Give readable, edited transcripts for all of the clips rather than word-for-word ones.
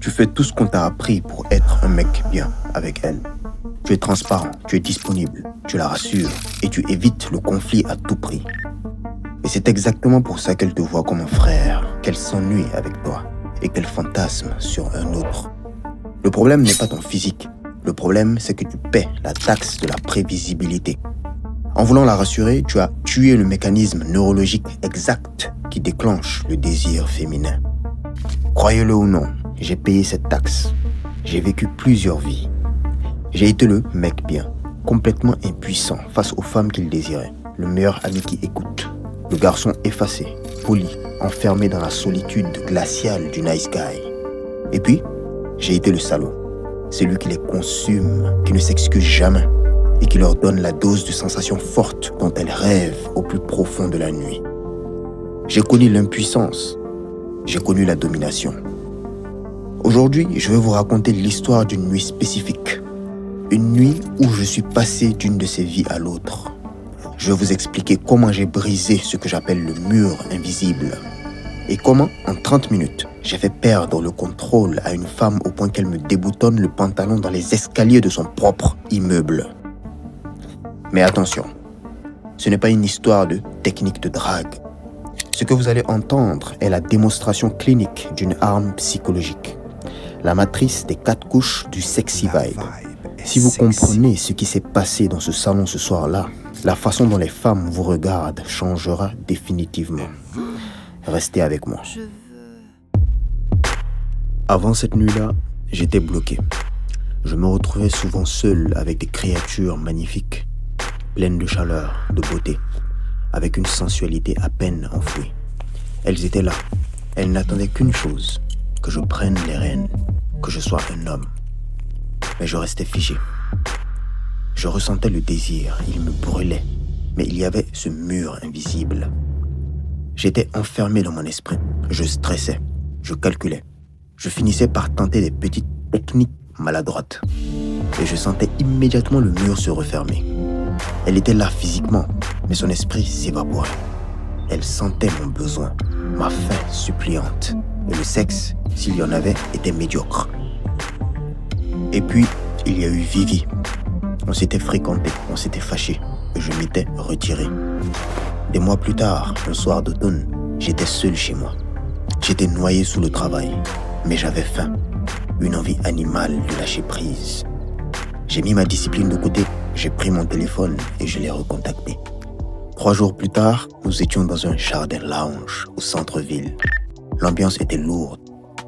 Tu fais tout ce qu'on t'a appris pour être un mec bien avec elle. Tu es transparent, tu es disponible, tu la rassures et tu évites le conflit à tout prix. Et c'est exactement pour ça qu'elle te voit comme un frère, qu'elle s'ennuie avec toi et qu'elle fantasme sur un autre. Le problème n'est pas ton physique. Le problème, c'est que tu paies la taxe de la prévisibilité. En voulant la rassurer, tu as tué le mécanisme neurologique exact qui déclenche le désir féminin. Croyez-le ou non, j'ai payé cette taxe. J'ai vécu plusieurs vies. J'ai été le mec bien, complètement impuissant face aux femmes qu'il désirait. Le meilleur ami qui écoute. Le garçon effacé, poli, enfermé dans la solitude glaciale du nice guy. Et puis, j'ai été le salaud. Celui qui les consume, qui ne s'excuse jamais et qui leur donne la dose de sensations fortes dont elles rêvent au plus profond de la nuit. J'ai connu l'impuissance. J'ai connu la domination. Aujourd'hui, je vais vous raconter l'histoire d'une nuit spécifique. Une nuit où je suis passé d'une de ces vies à l'autre. Je vais vous expliquer comment j'ai brisé ce que j'appelle le mur invisible. Et comment, en 30 minutes, j'ai fait perdre le contrôle à une femme au point qu'elle me déboutonne le pantalon dans les escaliers de son propre immeuble. Mais attention, ce n'est pas une histoire de technique de drague. Ce que vous allez entendre est la démonstration clinique d'une arme psychologique. La matrice des 4 couches du sexy vibe. Si vous comprenez ce qui s'est passé dans ce salon ce soir-là, la façon dont les femmes vous regardent changera définitivement. Restez avec moi. Avant cette nuit-là, j'étais bloqué. Je me retrouvais souvent seul avec des créatures magnifiques, pleines de chaleur, de beauté, avec une sensualité à peine enfouie. Elles étaient là. Elles n'attendaient qu'une chose, que je prenne les rênes, que je sois un homme. Mais je restais figé. Je ressentais le désir, il me brûlait, mais il y avait ce mur invisible. J'étais enfermé dans mon esprit. Je stressais, je calculais. Je finissais par tenter des petites techniques maladroites. Et je sentais immédiatement le mur se refermer. Elle était là physiquement, mais son esprit s'évaporait. Elle sentait mon besoin, ma faim suppliante. Et le sexe, s'il y en avait, était médiocre. Et puis, il y a eu Vivi. On s'était fréquentés, on s'était fâchés, et je m'étais retiré. Des mois plus tard, un soir d'automne, j'étais seul chez moi. J'étais noyé sous le travail, mais j'avais faim, une envie animale de lâcher prise. J'ai mis ma discipline de côté, j'ai pris mon téléphone et je l'ai recontacté. 3 jours plus tard, nous étions dans un jardin lounge au centre-ville. L'ambiance était lourde,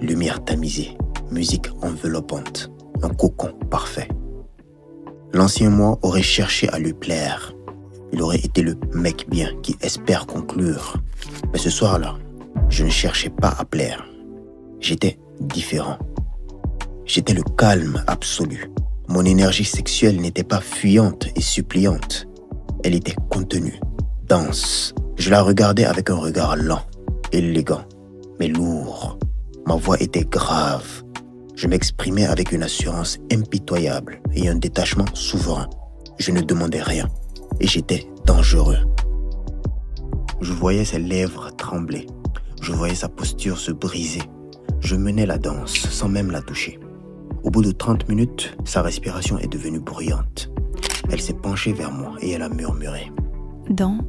lumière tamisée, musique enveloppante, un cocon parfait. L'ancien moi aurait cherché à lui plaire. Il aurait été le mec bien qui espère conclure. Mais ce soir-là, je ne cherchais pas à plaire. J'étais différent. J'étais le calme absolu. Mon énergie sexuelle n'était pas fuyante et suppliante. Elle était contenue, dense. Je la regardais avec un regard lent, élégant, mais lourd. Ma voix était grave. Je m'exprimais avec une assurance impitoyable et un détachement souverain. Je ne demandais rien. Et j'étais dangereux. Je voyais ses lèvres trembler. Je voyais sa posture se briser. Je menais la danse sans même la toucher. Au bout de 30 minutes, sa respiration est devenue bruyante. Elle s'est penchée vers moi et elle a murmuré. Dan,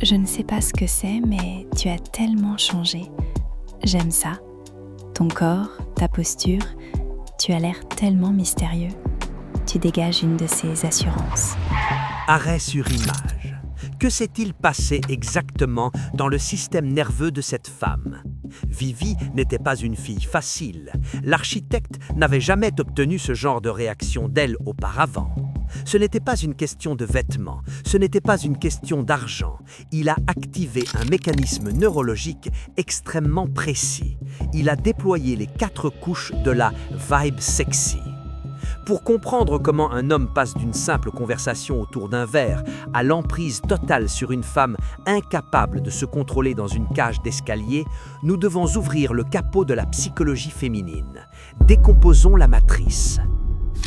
je ne sais pas ce que c'est, mais tu as tellement changé. J'aime ça. Ton corps, ta posture, tu as l'air tellement mystérieux. Tu dégages une de ces assurances. Arrêt sur image. Que s'est-il passé exactement dans le système nerveux de cette femme ? Vivi n'était pas une fille facile. L'architecte n'avait jamais obtenu ce genre de réaction d'elle auparavant. Ce n'était pas une question de vêtements, ce n'était pas une question d'argent. Il a activé un mécanisme neurologique extrêmement précis. Il a déployé les 4 couches de la vibe sexy. Pour comprendre comment un homme passe d'une simple conversation autour d'un verre à l'emprise totale sur une femme incapable de se contrôler dans une cage d'escalier, nous devons ouvrir le capot de la psychologie féminine. Décomposons la matrice.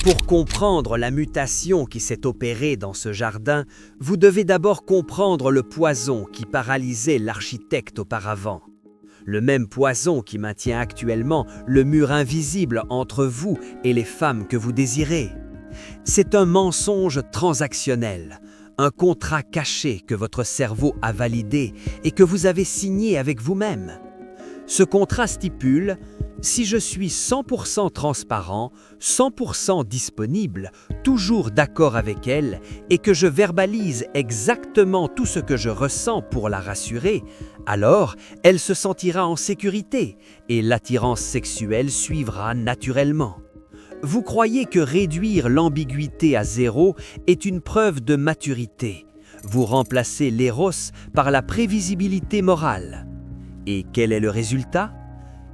Pour comprendre la mutation qui s'est opérée dans ce jardin, vous devez d'abord comprendre le poison qui paralysait l'architecte auparavant. le même poison qui maintient actuellement le mur invisible entre vous et les femmes que vous désirez. C'est un mensonge transactionnel, un contrat caché que votre cerveau a validé et que vous avez signé avec vous-même. Ce contrat stipule: si je suis 100% transparent, 100% disponible, toujours d'accord avec elle, et que je verbalise exactement tout ce que je ressens pour la rassurer, alors elle se sentira en sécurité et l'attirance sexuelle suivra naturellement. Vous croyez que réduire l'ambiguïté à zéro est une preuve de maturité. Vous remplacez l'éros par la prévisibilité morale. Et quel est le résultat ?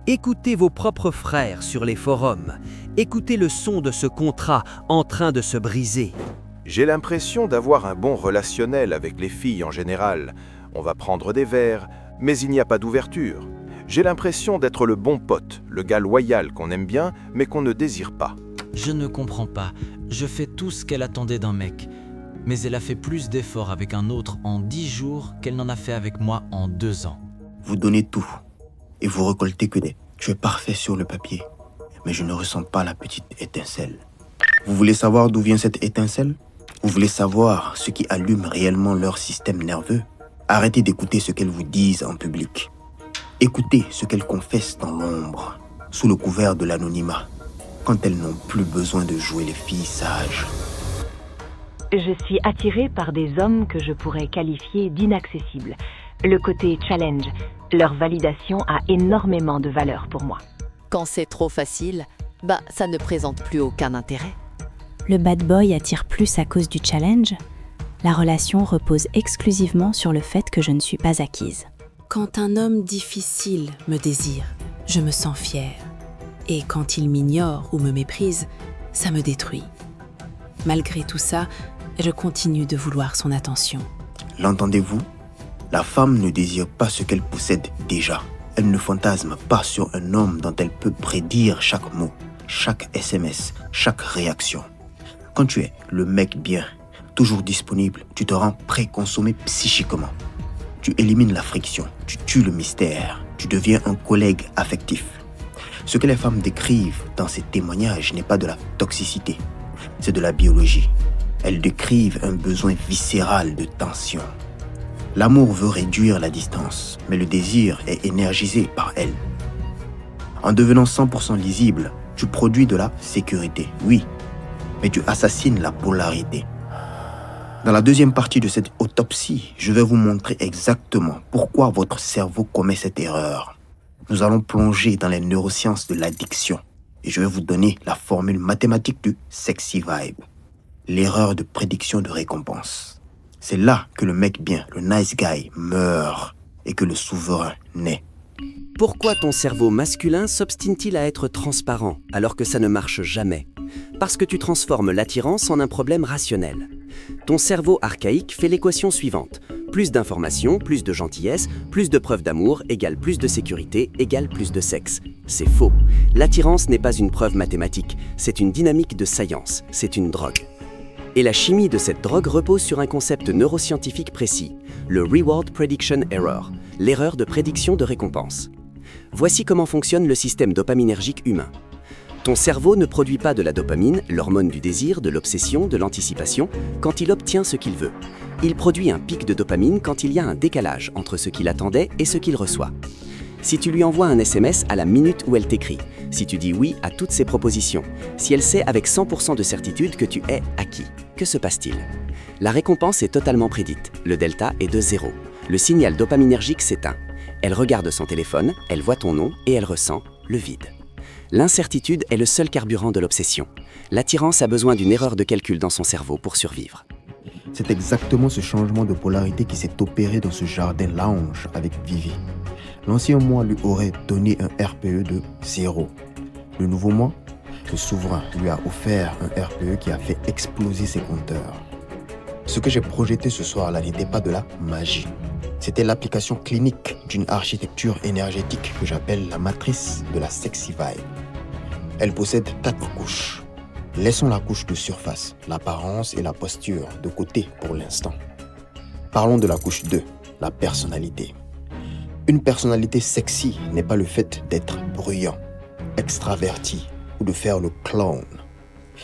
Écoutez vos propres frères sur les forums. Écoutez le son de ce contrat en train de se briser. J'ai l'impression d'avoir un bon relationnel avec les filles en général. On va prendre des verres, mais il n'y a pas d'ouverture. J'ai l'impression d'être le bon pote, le gars loyal qu'on aime bien, mais qu'on ne désire pas. Je ne comprends pas. Je fais tout ce qu'elle attendait d'un mec. Mais elle a fait plus d'efforts avec un autre en 10 jours qu'elle n'en a fait avec moi en 2 ans. Vous donnez tout et vous récoltez que des « tu es parfait sur le papier », mais je ne ressens pas la petite étincelle. Vous voulez savoir d'où vient cette étincelle? Vous voulez savoir ce qui allume réellement leur système nerveux? Arrêtez d'écouter ce qu'elles vous disent en public. Écoutez ce qu'elles confessent dans l'ombre, sous le couvert de l'anonymat, quand elles n'ont plus besoin de jouer les filles sages. Je suis attirée par des hommes que je pourrais qualifier d'inaccessibles. Le côté challenge, leur validation a énormément de valeur pour moi. Quand c'est trop facile, ça ne présente plus aucun intérêt. Le bad boy attire plus à cause du challenge. La relation repose exclusivement sur le fait que je ne suis pas acquise. Quand un homme difficile me désire, je me sens fière. Et quand il m'ignore ou me méprise, ça me détruit. Malgré tout ça, je continue de vouloir son attention. L'entendez-vous? La femme ne désire pas ce qu'elle possède déjà. Elle ne fantasme pas sur un homme dont elle peut prédire chaque mot, chaque SMS, chaque réaction. Quand tu es le mec bien, toujours disponible, tu te rends préconsommé psychiquement. Tu élimines la friction, tu tues le mystère, tu deviens un collègue affectif. Ce que les femmes décrivent dans ces témoignages n'est pas de la toxicité, c'est de la biologie. Elles décrivent un besoin viscéral de tension. L'amour veut réduire la distance, mais le désir est énergisé par elle. En devenant 100% lisible, tu produis de la sécurité, oui, mais tu assassines la polarité. Dans la deuxième partie de cette autopsie, je vais vous montrer exactement pourquoi votre cerveau commet cette erreur. Nous allons plonger dans les neurosciences de l'addiction et je vais vous donner la formule mathématique du sexy vibe, l'erreur de prédiction de récompense. C'est là que le mec bien, le nice guy, meurt et que le souverain naît. Pourquoi ton cerveau masculin s'obstine-t-il à être transparent alors que ça ne marche jamais? Parce que tu transformes l'attirance en un problème rationnel. Ton cerveau archaïque fait l'équation suivante. Plus d'informations, plus de gentillesse, plus de preuves d'amour égale plus de sécurité égale plus de sexe. C'est faux. L'attirance n'est pas une preuve mathématique, c'est une dynamique de science, c'est une drogue. Et la chimie de cette drogue repose sur un concept neuroscientifique précis, le Reward Prediction Error, l'erreur de prédiction de récompense. Voici comment fonctionne le système dopaminergique humain. Ton cerveau ne produit pas de la dopamine, l'hormone du désir, de l'obsession, de l'anticipation, quand il obtient ce qu'il veut. Il produit un pic de dopamine quand il y a un décalage entre ce qu'il attendait et ce qu'il reçoit. Si tu lui envoies un SMS à la minute où elle t'écrit, si tu dis oui à toutes ses propositions, si elle sait avec 100% de certitude que tu es acquis, que se passe-t-il? La récompense est totalement prédite, le delta est de 0. Le signal dopaminergique s'éteint. Elle regarde son téléphone, elle voit ton nom et elle ressent le vide. L'incertitude est le seul carburant de l'obsession. L'attirance a besoin d'une erreur de calcul dans son cerveau pour survivre. C'est exactement ce changement de polarité qui s'est opéré dans ce jardin lounge avec Vivi. L'ancien moi lui aurait donné un RPE de 0. Le nouveau moi, le souverain, lui a offert un RPE qui a fait exploser ses compteurs. Ce que j'ai projeté ce soir-là n'était pas de la magie. C'était l'application clinique d'une architecture énergétique que j'appelle la matrice de la sexy vibe. Elle possède 4 couches. Laissons la couche de surface, l'apparence et la posture de côté pour l'instant. Parlons de la couche 2, la personnalité. Une personnalité sexy n'est pas le fait d'être bruyant, extraverti ou de faire le clown.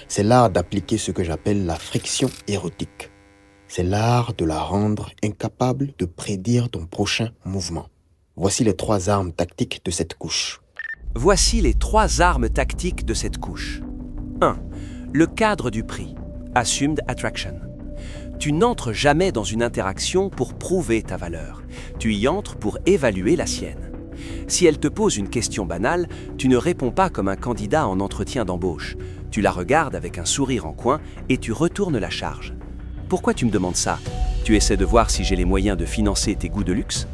C'est l'art d'appliquer ce que j'appelle la friction érotique. C'est l'art de la rendre incapable de prédire ton prochain mouvement. Voici les 3 armes tactiques de cette couche. Voici les 3 armes tactiques de cette couche. 1. Le cadre du prix. Assumed Attraction. Tu n'entres jamais dans une interaction pour prouver ta valeur. Tu y entres pour évaluer la sienne. Si elle te pose une question banale, tu ne réponds pas comme un candidat en entretien d'embauche. Tu la regardes avec un sourire en coin et tu retournes la charge. Pourquoi tu me demandes ça? Tu essaies de voir si j'ai les moyens de financer tes goûts de luxe?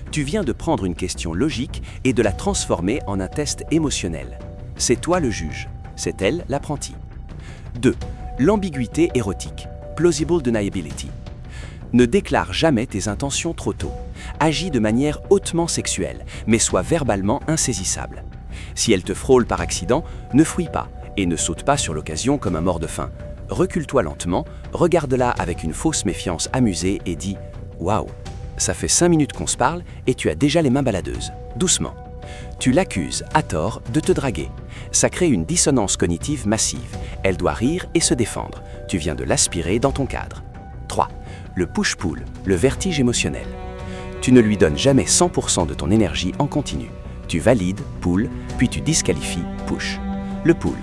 Tu viens de prendre une question logique et de la transformer en un test émotionnel. C'est toi le juge, c'est elle l'apprenti. 2. L'ambiguïté érotique. Plausible deniability. Ne déclare jamais tes intentions trop tôt. Agis de manière hautement sexuelle, mais sois verbalement insaisissable. Si elle te frôle par accident, ne fuis pas et ne saute pas sur l'occasion comme un mort de faim. Recule-toi lentement, regarde-la avec une fausse méfiance amusée et dis « Waouh, ça fait 5 minutes qu'on se parle et tu as déjà les mains baladeuses. » Doucement. Tu l'accuses, à tort, de te draguer. Ça crée une dissonance cognitive massive. Elle doit rire et se défendre. Tu viens de l'aspirer dans ton cadre. 3. Le push-pull, le vertige émotionnel. Tu ne lui donnes jamais 100% de ton énergie en continu. Tu valides, pull, puis tu disqualifies, push. Le pull.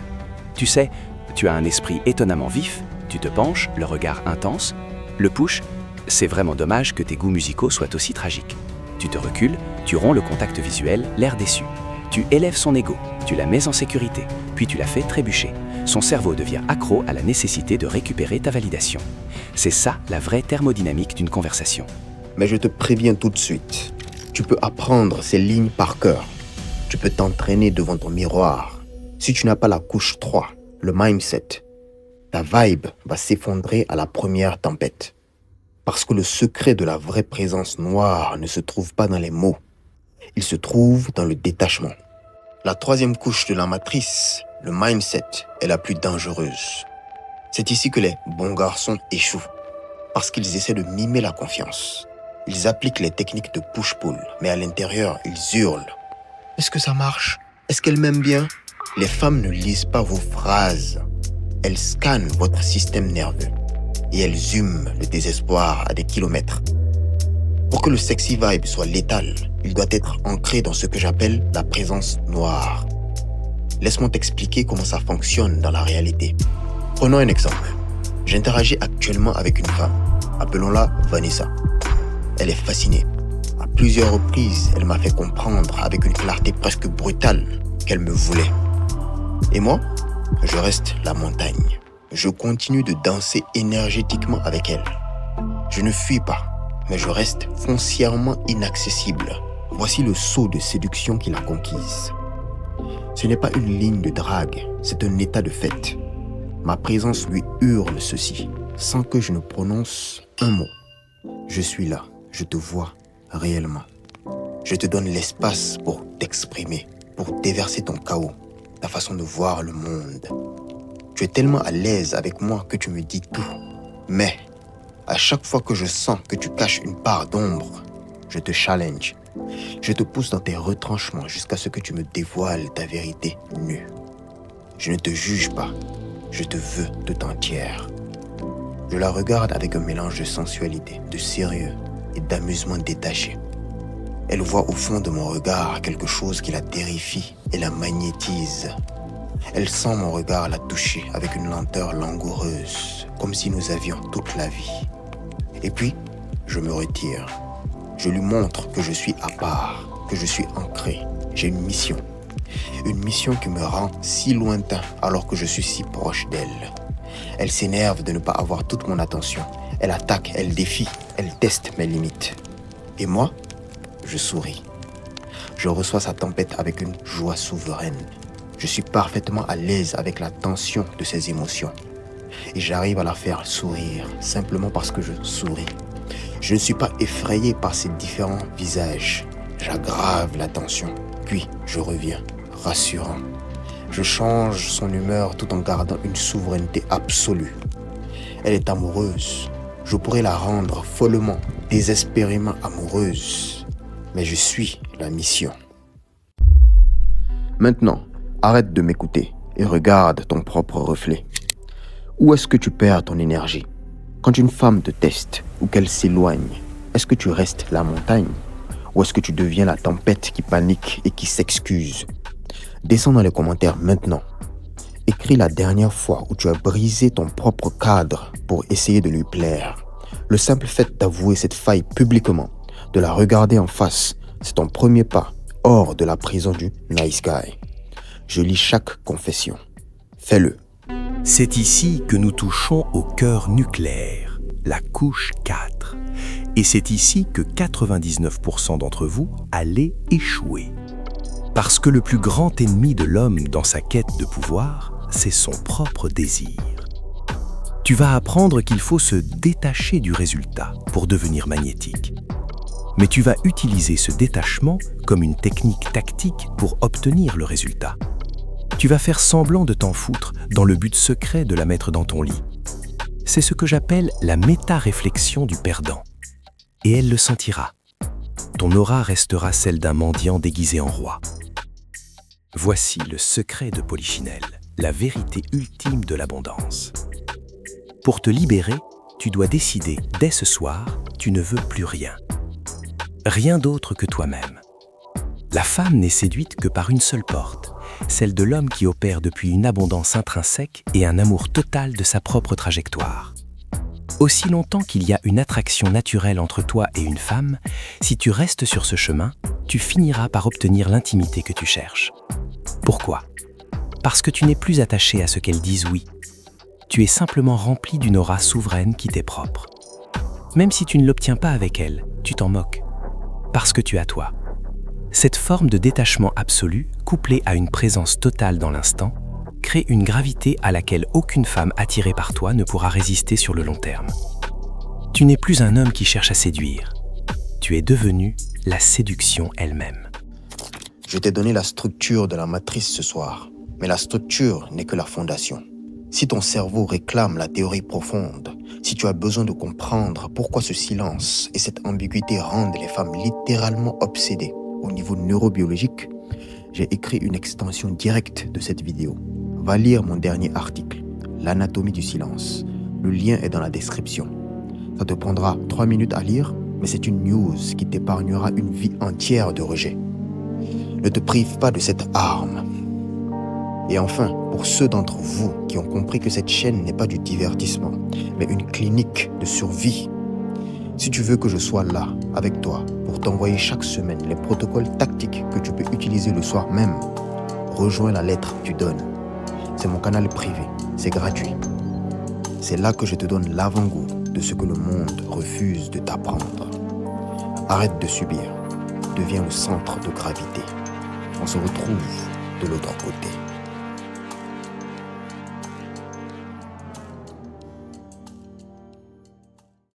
Tu sais, tu as un esprit étonnamment vif, tu te penches, le regard intense. Le push, c'est vraiment dommage que tes goûts musicaux soient aussi tragiques. Tu te recules, tu romps le contact visuel, l'air déçu. Tu élèves son ego, tu la mets en sécurité, puis tu la fais trébucher. Son cerveau devient accro à la nécessité de récupérer ta validation. C'est ça la vraie thermodynamique d'une conversation. Mais je te préviens tout de suite, tu peux apprendre ces lignes par cœur. Tu peux t'entraîner devant ton miroir. Si tu n'as pas la couche 3, le mindset, ta vibe va s'effondrer à la première tempête. Parce que le secret de la vraie présence noire ne se trouve pas dans les mots. Il se trouve dans le détachement. La 3e couche de la matrice, le mindset, est la plus dangereuse. C'est ici que les bons garçons échouent. Parce qu'ils essaient de mimer la confiance. Ils appliquent les techniques de push-pull, mais à l'intérieur, ils hurlent. Est-ce que ça marche? Est-ce qu'elle m'aime bien? Les femmes ne lisent pas vos phrases. Elles scannent votre système nerveux. Et elles hument le désespoir à des kilomètres. Pour que le sexy vibe soit létal, il doit être ancré dans ce que j'appelle la présence noire. Laisse-moi t'expliquer comment ça fonctionne dans la réalité. Prenons un exemple. J'interagis actuellement avec une femme. Appelons-la Vanessa. Elle est fascinée. À plusieurs reprises, elle m'a fait comprendre avec une clarté presque brutale qu'elle me voulait. Et moi, je reste la montagne. Je continue de danser énergétiquement avec elle. Je ne fuis pas, mais je reste foncièrement inaccessible. Voici le sceau de séduction qui l'a conquise. Ce n'est pas une ligne de drague, c'est un état de fait. Ma présence lui hurle ceci, sans que je ne prononce un mot. Je suis là, je te vois réellement. Je te donne l'espace pour t'exprimer, pour déverser ton chaos, ta façon de voir le monde. Tu es tellement à l'aise avec moi que tu me dis tout. Mais, à chaque fois que je sens que tu caches une part d'ombre, je te challenge. Je te pousse dans tes retranchements jusqu'à ce que tu me dévoiles ta vérité nue. Je ne te juge pas, je te veux tout entière. Je la regarde avec un mélange de sensualité, de sérieux et d'amusement détaché. Elle voit au fond de mon regard quelque chose qui la terrifie et la magnétise. Elle sent mon regard la toucher avec une lenteur langoureuse, comme si nous avions toute la vie. Et puis, je me retire. Je lui montre que je suis à part, que je suis ancré. J'ai une mission. Une mission qui me rend si lointain alors que je suis si proche d'elle. Elle s'énerve de ne pas avoir toute mon attention. Elle attaque, elle défie, elle teste mes limites. Et moi, je souris. Je reçois sa tempête avec une joie souveraine. Je suis parfaitement à l'aise avec la tension de ses émotions. Et j'arrive à la faire sourire simplement parce que je souris. Je ne suis pas effrayé par ses différents visages. J'aggrave la tension, puis je reviens, rassurant. Je change son humeur tout en gardant une souveraineté absolue. Elle est amoureuse. Je pourrais la rendre follement, désespérément amoureuse. mais je suis la mission. Maintenant, arrête de m'écouter et regarde ton propre reflet. Où est-ce que tu perds ton énergie? Quand une femme te teste ou qu'elle s'éloigne, est-ce que tu restes la montagne? Ou est-ce que tu deviens la tempête qui panique et qui s'excuse? Descends dans les commentaires maintenant. Écris la dernière fois où tu as brisé ton propre cadre pour essayer de lui plaire. Le simple fait d'avouer cette faille publiquement, de la regarder en face, c'est ton premier pas hors de la prison du nice guy. Je lis chaque confession. Fais-le. C'est ici que nous touchons au cœur nucléaire, la couche 4. Et c'est ici que 99% d'entre vous allez échouer. Parce que le plus grand ennemi de l'homme dans sa quête de pouvoir, c'est son propre désir. Tu vas apprendre qu'il faut se détacher du résultat pour devenir magnétique. Mais tu vas utiliser ce détachement comme une technique tactique pour obtenir le résultat. Tu vas faire semblant de t'en foutre dans le but secret de la mettre dans ton lit. C'est ce que j'appelle la méta-réflexion du perdant. Et elle le sentira. Ton aura restera celle d'un mendiant déguisé en roi. Voici le secret de Polichinelle, la vérité ultime de l'abondance. Pour te libérer, tu dois décider dès ce soir, tu ne veux plus rien. Rien d'autre que toi-même. La femme n'est séduite que par une seule porte, celle de l'homme qui opère depuis une abondance intrinsèque et un amour total de sa propre trajectoire. Aussi longtemps qu'il y a une attraction naturelle entre toi et une femme, si tu restes sur ce chemin, tu finiras par obtenir l'intimité que tu cherches. Pourquoi? Parce que tu n'es plus attaché à ce qu'elles disent oui. Tu es simplement rempli d'une aura souveraine qui t'est propre. Même si tu ne l'obtiens pas avec elle, tu t'en moques. Parce que tu as toi. Cette forme de détachement absolu, couplée à une présence totale dans l'instant, crée une gravité à laquelle aucune femme attirée par toi ne pourra résister sur le long terme. Tu n'es plus un homme qui cherche à séduire. Tu es devenu la séduction elle-même. Je t'ai donné la structure de la matrice ce soir, mais la structure n'est que la fondation. Si ton cerveau réclame la théorie profonde, si tu as besoin de comprendre pourquoi ce silence et cette ambiguïté rendent les femmes littéralement obsédées au niveau neurobiologique, j'ai écrit une extension directe de cette vidéo. Va lire mon dernier article, L'anatomie du silence. Le lien est dans la description. Ça te prendra 3 minutes à lire, mais c'est une news qui t'épargnera une vie entière de rejet. Ne te prive pas de cette arme. Et enfin, pour ceux d'entre vous qui ont compris que cette chaîne n'est pas du divertissement, mais une clinique de survie, si tu veux que je sois là, avec toi, pour t'envoyer chaque semaine les protocoles tactiques que tu peux utiliser le soir même, rejoins la lettre tu donnes. C'est mon canal privé, c'est gratuit. C'est là que je te donne l'avant-goût de ce que le monde refuse de t'apprendre. Arrête de subir, deviens le centre de gravité. On se retrouve de l'autre côté.